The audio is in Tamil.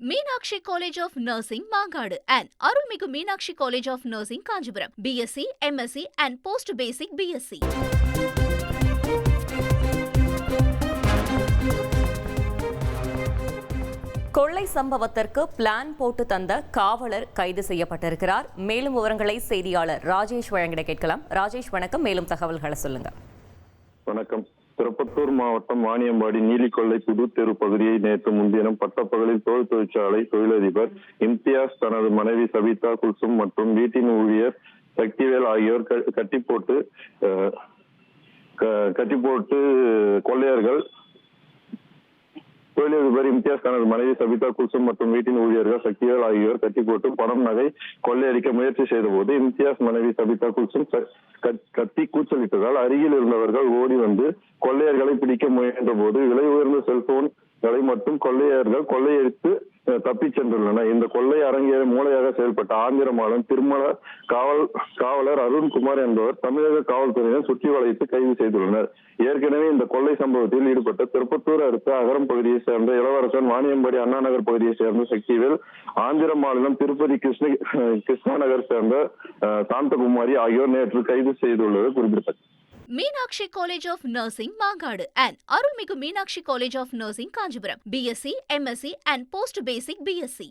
Meenakshi College of Nursing, Mangadu, and Arulmigu Meenakshi College of Nursing, Kanchipuram. BSc, MSc, and Post Basic BSc. கொள்ளை சம்பவத்திற்கு பிளான் போட்டு தந்த காவலர் கைது செய்யப்பட்டிருக்கிறார். மேலும் விவரங்களை செய்தியாளர் ராஜேஷ் வழங்கிட கேட்கலாம். ராஜேஷ் வணக்கம். மேலும் தகவல்களை சொல்லுங்க. வணக்கம். திருப்பத்தூர் மாவட்டம் வாணியம்பாடி நீலிக்கொள்ளை புது தெரு பகுதியை நேற்று முன்தினம் பட்டப்பகலில் தோல் தொழிற்சாலை தொழிலதிபர் இம்தியாஸ் தனது மனைவி சபிதா குல்சும் மற்றும் வீட்டின் ஊழியர் சக்திவேல் ஆகியோர் கட்டி போட்டு கொள்ளையர்கள் தொழிலதிபர் இம்தியாஸ் தனது மனைவி சபிதா குல்சும் மற்றும் வீட்டின் ஊழியர்கள் சக்திவேல் ஆகியோர் கட்டி போட்டு பணம் நகை கொள்ளையடிக்க முயற்சி செய்த போது இம்தியாஸ் மனைவி சபிதா குல்சும் கத்தி கூச்சலிட்டதால் அருகில் இருந்தவர்கள் ஓடி வந்து கொள்ளையர்களை பிடிக்க முயன்ற போது விலை உயர்ந்த செல்போன்களை மட்டும் கொள்ளையர்கள் கொள்ளையடித்து தப்பிச் சென்றுள்ளனர். இந்த கொள்ளை அரங்கேற மூளையாக செயல்பட்ட ஆந்திரமாலம் திருமல காவலர் அருண்குமார் என்பவர் தமிழக காவல்துறையினர் சுற்றி வளைத்து கைது செய்துள்ளனர். ஏற்கனவே இந்த கொள்ளை சம்பவத்தில் ஈடுபட்ட திருப்பத்தூர் அடுத்த அகரம் பகுதியை சேர்ந்த இளவரசன், வாணியம்பாடி அண்ணா நகர் பகுதியை சேர்ந்த சக்திவேல், ஆந்திர மாநிலம் திருப்பதி கிருஷ்ணா நகர் சேர்ந்த சாந்தகுமாரி ஆகியோர் நேற்று கைது செய்துள்ளது குறிப்பிடத்தக்கது. Meenakshi College of Nursing, Mangadu, and Arulmigu Meenakshi College of Nursing, Kanchipuram. BSc, MSc, and Post Basic BSc.